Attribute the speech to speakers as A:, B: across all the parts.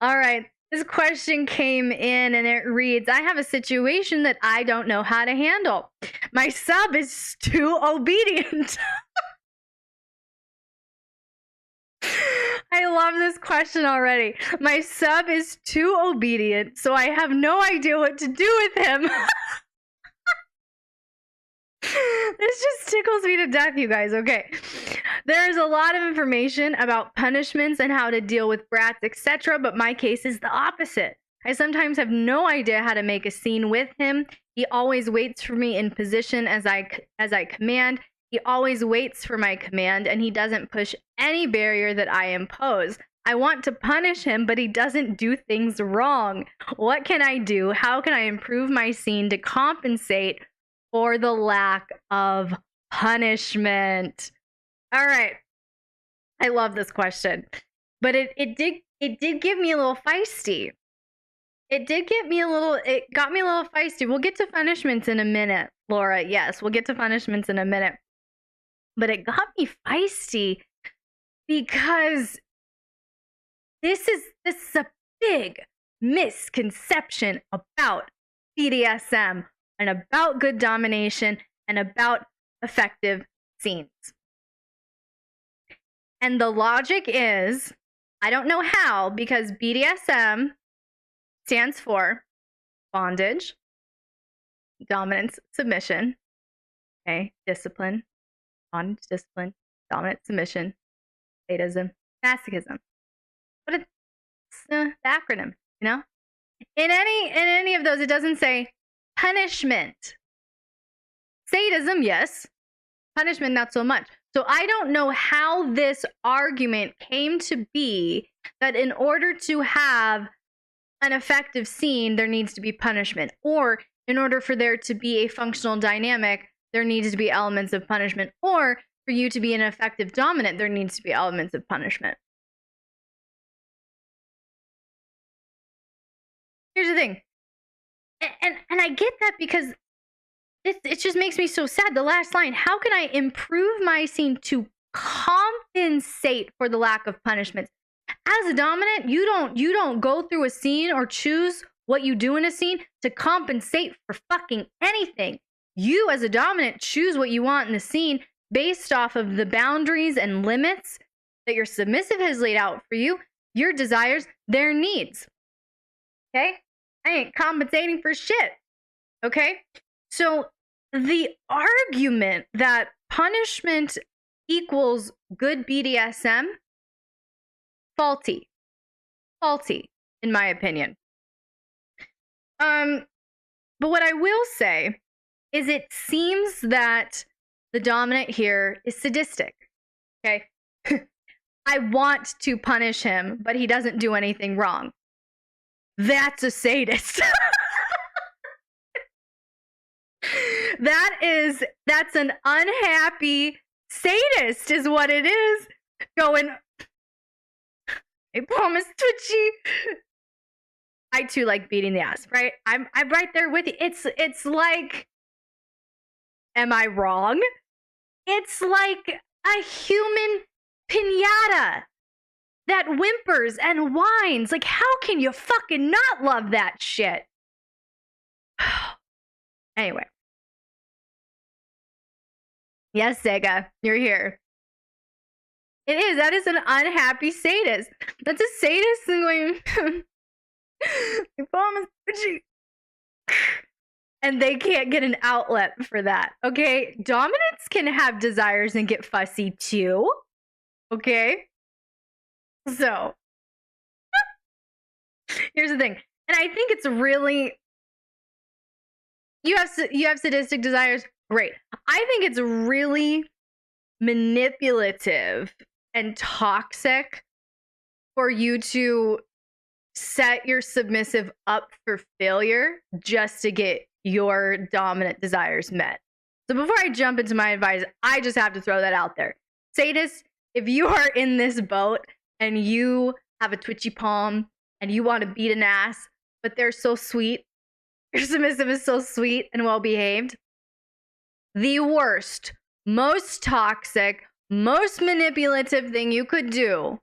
A: All right. This question came in and it reads, I have a situation that I don't know how to handle. My sub is too obedient. I love this question already. My sub is too obedient, so I have no idea what to do with him. This just tickles me to death, you guys. Okay. There's a lot of information about punishments and how to deal with brats, etc., but my case is the opposite. I sometimes have no idea how to make a scene with him. He always waits for me in position as I command. He always waits for my command, and he doesn't push any barrier that I impose. I want to punish him, but he doesn't do things wrong. What can I do? How can I improve my scene to compensate for the lack of punishment? All right. I love this question. But it did give me a little feisty. It got me a little feisty. We'll get to punishments in a minute, Laura. Yes, we'll get to punishments in a minute. But it got me feisty because this is a big misconception about BDSM and about good domination and about effective scenes. And the logic is, I don't know how, because BDSM stands for bondage, dominance, submission, okay, discipline, bondage, discipline, dominance, submission, sadism, masochism. But it's the acronym, you know? In any of those, it doesn't say punishment. Sadism, yes. Punishment, not so much. So I don't know how this argument came to be that in order to have an effective scene, there needs to be punishment. Or in order for there to be a functional dynamic, there needs to be elements of punishment. Or for you to be an effective dominant, there needs to be elements of punishment. Here's the thing. And I get that because it just makes me so sad. The last line, how can I improve my scene to compensate for the lack of punishments? As a dominant, you don't go through a scene or choose what you do in a scene to compensate for fucking anything. You as a dominant choose what you want in the scene based off of the boundaries and limits that your submissive has laid out for you, your desires, their needs. Okay? I ain't compensating for shit. Okay? So the argument that punishment equals good BDSM, faulty, in my opinion. But what I will say is it seems that the dominant here is sadistic. Okay? I want to punish him, but he doesn't do anything wrong. That's a sadist. That's an unhappy sadist is what it is. Going, I promise, Twitchy. I too like beating the ass, right? I'm right there with you. It's like, am I wrong? It's like a human piñata that whimpers and whines. Like, how can you fucking not love that shit? Anyway. Yes, Sega, you're here. It is. That is an unhappy sadist. That's a sadist going, I promise, and they can't get an outlet for that. Okay? Dominants can have desires and get fussy too. Okay? So, here's the thing. And I think it's really, you have sadistic desires. Great. I think it's really manipulative and toxic for you to set your submissive up for failure just to get your dominant desires met. So before I jump into my advice, I just have to throw that out there. Sadists, if you are in this boat and you have a twitchy palm and you want to beat an ass, but they're so sweet, your submissive is so sweet and well behaved, the worst, most toxic, most manipulative thing you could do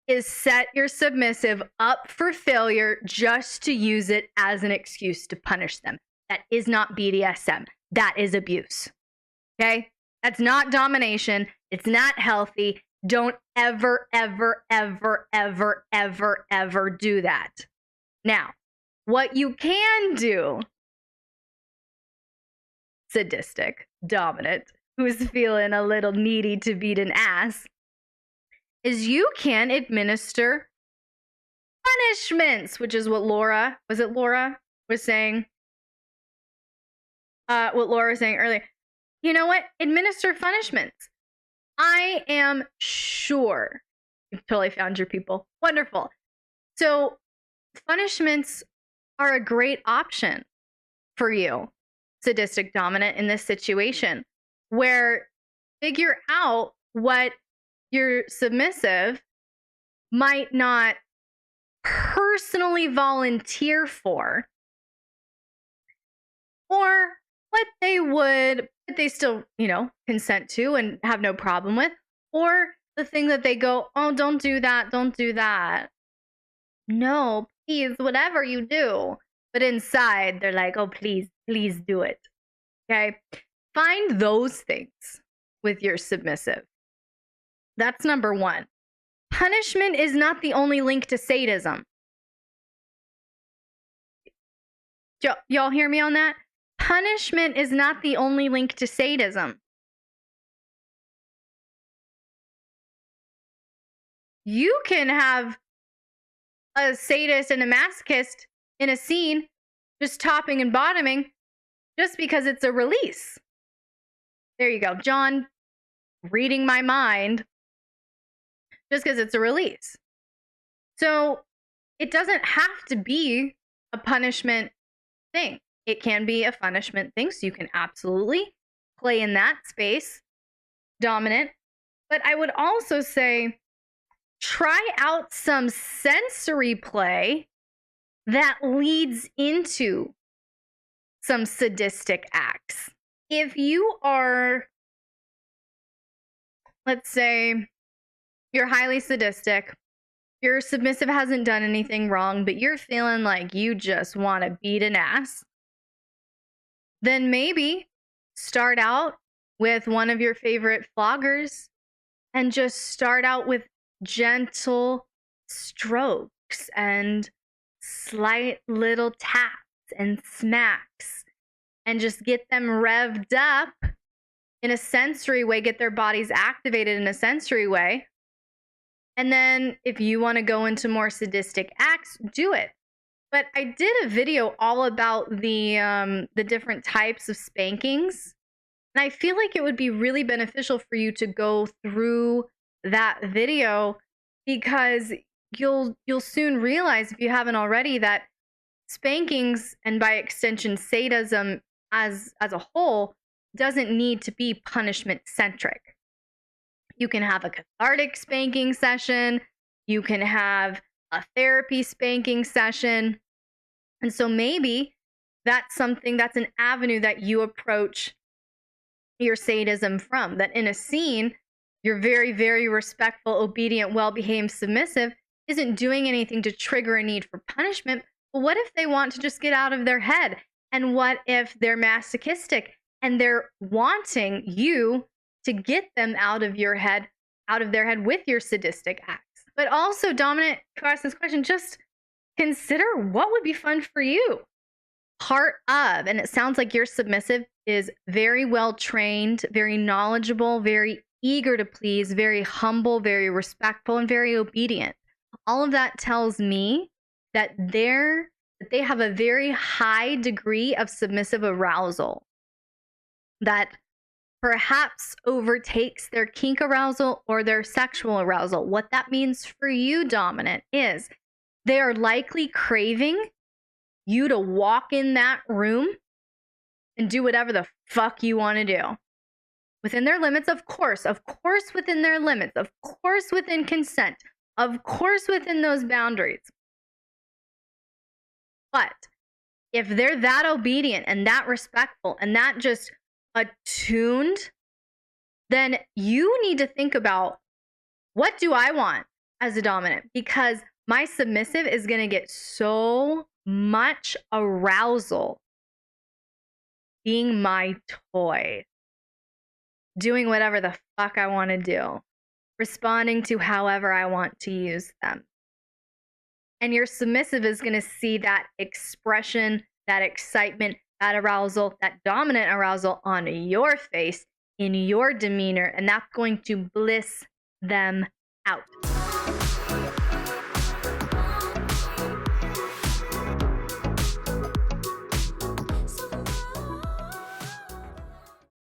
A: is set your submissive up for failure just to use it as an excuse to punish them. That is not BDSM. That is abuse. Okay? That's not domination. It's not healthy. Don't ever, ever, ever, ever, ever, ever do that. Now, what you can do, sadistic, dominant, who's feeling a little needy to beat an ass, is you can administer punishments, which is what Laura was saying? What Laura was saying earlier. You know what? Administer punishments. I am sure you've totally found your people. Wonderful. So punishments are a great option for you, sadistic dominant, in this situation, where figure out what your submissive might not personally volunteer for, or what they would, but they still, consent to and have no problem with, or the thing that they go, oh, don't do that, don't do that. No, please, whatever you do. But inside, they're like, oh, please, please do it. Okay? Find those things with your submissive. That's number one. Punishment is not the only link to sadism. Y'all hear me on that? Punishment is not the only link to sadism. You can have a sadist and a masochist in a scene just topping and bottoming just because it's a release. There you go. John reading my mind just because it's a release. So it doesn't have to be a punishment thing. It can be a punishment thing, so you can absolutely play in that space, dominant. But I would also say try out some sensory play that leads into some sadistic acts. If you are, let's say, you're highly sadistic, your submissive hasn't done anything wrong, but you're feeling like you just want to beat an ass, then maybe start out with one of your favorite floggers and just start out with gentle strokes and slight little taps and smacks and just get them revved up in a sensory way, get their bodies activated in a sensory way. And then if you want to go into more sadistic acts, do it. But I did a video all about the different types of spankings. And I feel like it would be really beneficial for you to go through that video, because you'll soon realize, if you haven't already, that spankings, and by extension sadism as a whole, doesn't need to be punishment centric. You can have a cathartic spanking session. You can have a therapy spanking session. And so maybe that's an avenue that you approach your sadism from. That in a scene, your very, very respectful, obedient, well-behaved submissive isn't doing anything to trigger a need for punishment. But what if they want to just get out of their head? And what if they're masochistic and they're wanting you to get them out of their head with your sadistic acts? But also, dominant, to ask this question, just consider what would be fun for you. Part of, and it sounds like your submissive is very well trained, very knowledgeable, very eager to please, very humble, very respectful, and very obedient. All of that tells me that they have a very high degree of submissive arousal that perhaps overtakes their kink arousal or their sexual arousal. What that means for you, dominant, is they are likely craving you to walk in that room and do whatever the fuck you want to do. Within their limits, of course within their limits, of course within consent, of course within those boundaries. But if they're that obedient and that respectful and that just attuned, then you need to think about, what do I want? as a dominant, because my submissive is going to get so much arousal being my toy, doing whatever the fuck I want to do, responding to however I want to use them. And your submissive is going to see that expression, that excitement, that arousal, that dominant arousal on your face, in your demeanor, and that's going to bliss them out.